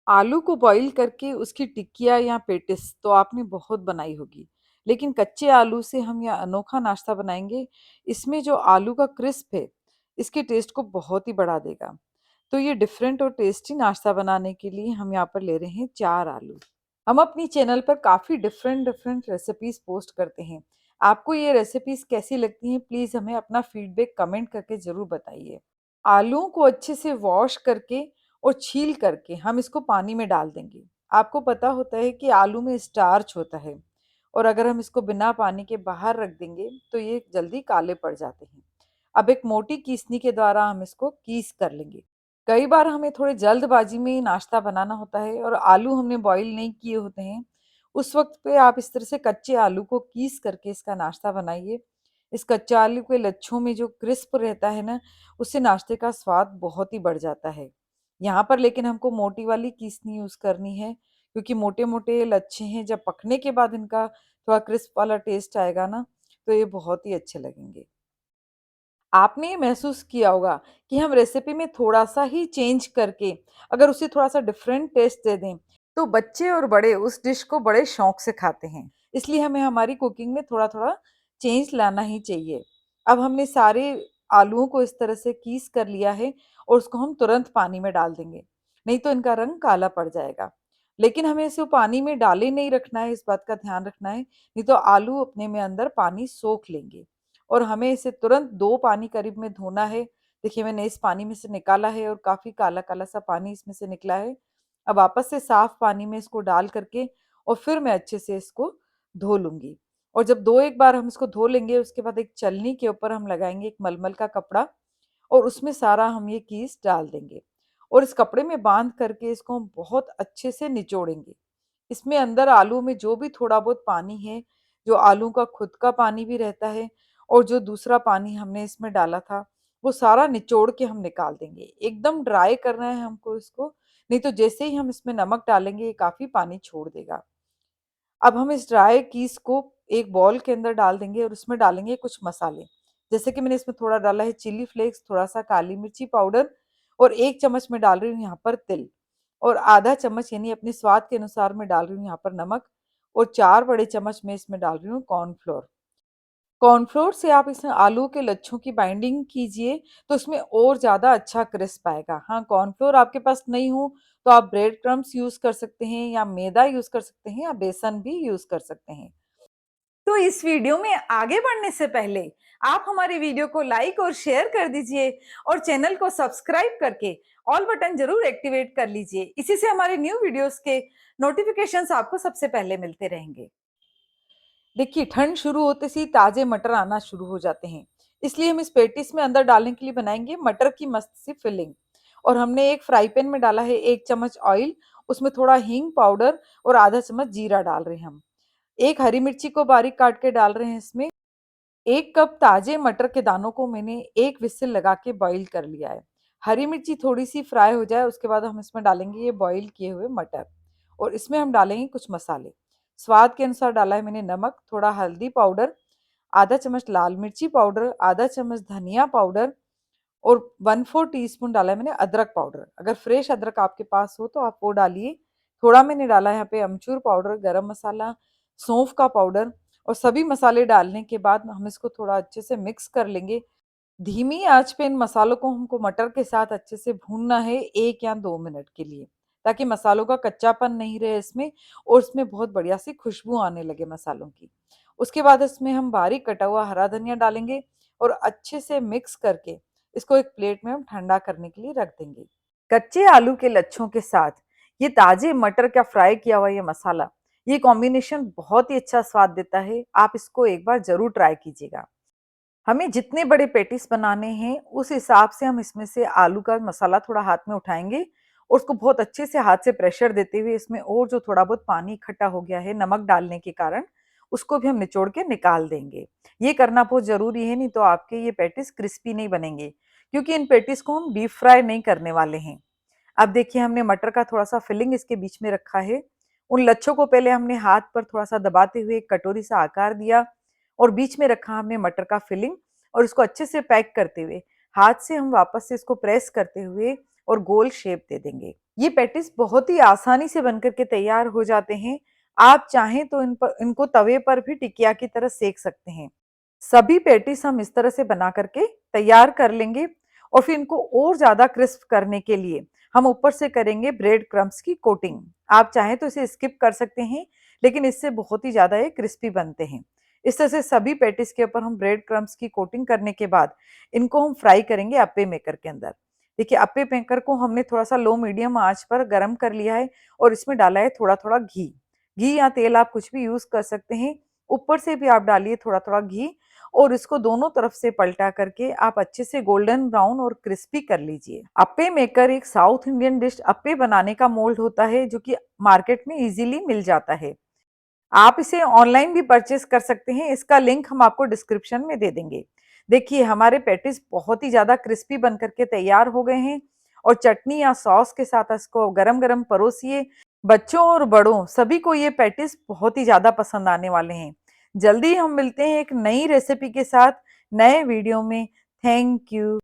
आलू को बॉईल करके उसकी टिक्किया या पेटिस तो आपने बहुत बनाई होगी, लेकिन कच्चे आलू से हम यह अनोखा नाश्ता बनाएंगे। इसमें जो आलू का क्रिस्प है, इसके टेस्ट को बहुत ही बढ़ा देगा। तो ये डिफरेंट और टेस्टी नाश्ता बनाने के लिए हम यहाँ पर ले रहे हैं 4 आलू। हम अपनी चैनल पर काफ़ी डिफरेंट डिफरेंट रेसिपीज पोस्ट करते हैं। आपको ये रेसिपीज कैसी लगती हैं, प्लीज़ हमें अपना फीडबैक कमेंट करके ज़रूर बताइए। आलूओं को अच्छे से वॉश करके और छील करके हम इसको पानी में डाल देंगे। आपको पता होता है कि आलू में स्टार्च होता है, और अगर हम इसको बिना पानी के बाहर रख देंगे तो ये जल्दी काले पड़ जाते हैं। अब एक मोटी कीसनी के द्वारा हम इसको कीस कर लेंगे। कई बार हमें थोड़े जल्दबाजी में नाश्ता बनाना होता है और आलू हमने बॉईल नहीं किए होते हैं। उस वक्त पे आप इस तरह से कच्चे आलू को कीस करके इसका नाश्ता बनाइए। इस कच्चे आलू के लच्छों में जो क्रिस्प रहता है ना, उससे नाश्ते का स्वाद बहुत ही बढ़ जाता है। यहाँ पर लेकिन हमको मोटी वाली कीसनी यूज़ करनी है, क्योंकि मोटे-मोटे लच्छे हैं, जब पकने के बाद इनका थोड़ा क्रिस्प वाला टेस्ट आएगा ना, तो ये बहुत ही अच्छे लगेंगे। आपने ये महसूस किया होगा कि हम रेसिपी में थोड़ा-सा ही चेंज करके अगर उसे थोड़ा-सा डिफरेंट टेस्ट दे दें, तो बच्चे और बड़े उस डिश को बड़े शौक से खाते हैं। इसलिए हमें हमारी कुकिंग में थोड़ा-थोड़ा चेंज लाना ही चाहिए। अब हमने सारे आलूओं को इस तरह से कीस कर लिया है और उसको हम तुरंत पानी में डाल देंगे, नहीं तो इनका रंग काला पड़ जाएगा। लेकिन हमें इसे पानी में डाले नहीं रखना है, इस बात का ध्यान रखना है, नहीं तो आलू अपने में अंदर पानी सोख लेंगे। और हमें इसे तुरंत 2 पानी करीब में धोना है। देखिए मैंने इस पानी में से निकाला है और काफ़ी काला-काला सा पानी इसमें से निकला है। अब वापस से साफ पानी में इसको डाल करके और फिर मैं अच्छे से इसको धो लूँगी। और जब 2-1 बार हम इसको धो लेंगे, उसके बाद एक छलनी के ऊपर हम लगाएँगे एक मलमल का कपड़ा और उसमें सारा हम ये कीस डाल देंगे। और इस कपड़े में बाँध करके इसको हम बहुत अच्छे से निचोड़ेंगे। इसमें अंदर आलू में जो भी थोड़ा बहुत पानी है, जो आलू का खुद का पानी भी रहता है और जो दूसरा पानी हमने इसमें डाला था, वो सारा निचोड़ के हम निकाल देंगे। एकदम ड्राई करना है हमको इसको, नहीं तो जैसे ही हम इसमें नमक डालेंगे, ये काफ़ी पानी छोड़ देगा। अब हम इस ड्राई कीस को एक बॉल के अंदर डाल देंगे और उसमें डालेंगे कुछ मसाले। जैसे कि मैंने इसमें थोड़ा डाला है चिली फ्लेक्स, थोड़ा-सा काली मिर्ची पाउडर और 1 चम्मच मैं डाल रही हूँ यहाँ पर तिल और आधा चम्मच यानी अपने स्वाद के अनुसार मैं डाल रही हूँ यहाँ पर नमक और 4 बड़े चम्मच मैं इसमें डाल रही हूँ कॉर्नफ्लोर। कॉर्नफ्लोर से आप इसमें आलू के लच्छों की बाइंडिंग कीजिए, तो उसमें और ज़्यादा अच्छा क्रिस्प आएगा। हाँ, कॉर्नफ्लोर आपके पास नहीं हो, तो आप ब्रेड क्रम्ब्स यूज़ कर सकते हैं या मैदा यूज़ कर सकते हैं या बेसन भी यूज़ कर सकते हैं। तो इस वीडियो में आगे बढ़ने से पहले आप हमारी वीडियो को लाइक और शेयर कर दीजिए और चैनल को सब्सक्राइब करके ऑल बटन जरूर एक्टिवेट कर लीजिए। इसी से हमारे न्यू वीडियोस के नोटिफिकेशंस आपको सबसे पहले मिलते रहेंगे। देखिए ठंड शुरू होते से ही ताजे मटर आना शुरू हो जाते हैं, इसलिए हम इस पेटिस में अंदर डालने के लिए बनाएंगे मटर की मस्त सी फिलिंग। और हमने एक फ्राई पैन में डाला है 1 चम्मच ऑयल, उसमें थोड़ा हींग पाउडर और आधा चम्मच जीरा डाल रहे हैं हम। एक हरी मिर्ची को बारीक काट के डाल रहे हैं इसमें। 1 कप ताजे मटर के दानों को मैंने एक विसिल लगा के बॉईल कर लिया है। हरी मिर्ची थोड़ी सी फ्राई हो जाए, उसके बाद हम इसमें डालेंगे ये बॉईल किए हुए मटर और इसमें हम डालेंगे कुछ मसाले। स्वाद के अनुसार डाला है मैंने नमक, थोड़ा हल्दी पाउडर, आधा चम्मच लाल मिर्ची पाउडर, आधा चम्मच धनिया पाउडर और 1/4 टीस्पून डाला है मैंने अदरक पाउडर। अगर फ्रेश अदरक आपके पास हो तो आप वो डालिए। थोड़ा मैंने डाला है यहाँ पे अमचूर पाउडर, गरम मसाला, सौंफ का पाउडर और सभी मसाले डालने के बाद हम इसको थोड़ा अच्छे से मिक्स कर लेंगे। धीमी आंच पे इन मसालों को हमको मटर के साथ अच्छे से भूनना है 1 या 2 मिनट के लिए, ताकि मसालों का कच्चापन नहीं रहे इसमें और इसमें बहुत बढ़िया सी खुशबू आने लगे मसालों की। उसके बाद इसमें हम बारीक कटा हुआ हरा धनिया डालेंगे और अच्छे से मिक्स करके इसको एक प्लेट में हम ठंडा करने के लिए रख देंगे। कच्चे आलू के लच्छों के साथ ये ताजे मटर का फ्राई किया हुआ ये मसाला, ये कॉम्बिनेशन बहुत ही अच्छा स्वाद देता है। आप इसको एक बार जरूर ट्राई कीजिएगा। हमें जितने बड़े पैटीज बनाने हैं उस हिसाब से हम इसमें से आलू का मसाला थोड़ा हाथ में उठाएंगे और उसको बहुत अच्छे से हाथ से प्रेशर देते हुए इसमें और जो थोड़ा बहुत पानी इकट्ठा हो गया है नमक डालने के कारण, उसको भी हम निचोड़ के निकाल देंगे। ये करना बहुत जरूरी है, नहीं तो आपके ये पैटीज क्रिस्पी नहीं बनेंगे, क्योंकि इन पैटीज को हम डीप फ्राई नहीं करने वाले हैं। अब देखिए हमने मटर का थोड़ा-सा फिलिंग इसके बीच में रखा है। उन लच्छों को पहले हमने हाथ पर थोड़ा-सा दबाते हुए एक कटोरी सा आकार दिया और बीच में रखा हमने मटर का फिलिंग और इसको अच्छे से पैक करते हुए हाथ से हम वापस से इसको प्रेस करते हुए और गोल शेप दे देंगे। ये पैटीज बहुत ही आसानी से बनकर के तैयार हो जाते हैं। आप चाहें तो इनको तवे पर भी टिकिया की तरह सेक सकते हैं। सभी पैटीज हम इस तरह से बना करके तैयार कर लेंगे और फिर इनको और ज्यादा क्रिस्प करने के लिए हम ऊपर से करेंगे ब्रेड क्रम्स की कोटिंग। आप चाहें तो इसे स्किप कर सकते हैं, लेकिन इससे बहुत ही ज्यादा ये क्रिस्पी बनते हैं। इस तरह से सभी पैटीज के ऊपर हम ब्रेड क्रम्स की कोटिंग करने के बाद इनको हम फ्राई करेंगे अप्पे मेकर के अंदर। देखिए, अप्पे मेकर को हमने थोड़ा सा लो मीडियम आंच पर गर्म कर लिया है और इसमें डाला है थोड़ा थोड़ा घी। घी या तेल आप कुछ भी यूज कर सकते हैं। ऊपर से भी आप डालिए थोड़ा थोड़ा घी और इसको दोनों तरफ से पलटा करके आप अच्छे से गोल्डन ब्राउन और क्रिस्पी कर लीजिए। अप्पे मेकर एक साउथ इंडियन डिश अप्पे बनाने का मोल्ड होता है जो कि मार्केट में इजीली मिल जाता है। आप इसे ऑनलाइन भी परचेस कर सकते हैं, इसका लिंक हम आपको डिस्क्रिप्शन में दे देंगे। देखिए, हमारे पैटीज बहुत ही ज्यादा क्रिस्पी बन करके तैयार हो गए हैं और चटनी या सॉस के साथ इसको गरम गरम परोसिए। बच्चों और बड़ों सभी को ये पैटीज बहुत ही ज्यादा पसंद आने वाले हैं। जल्दी हम मिलते हैं एक नई रेसिपी के साथ नए वीडियो में। Thank you.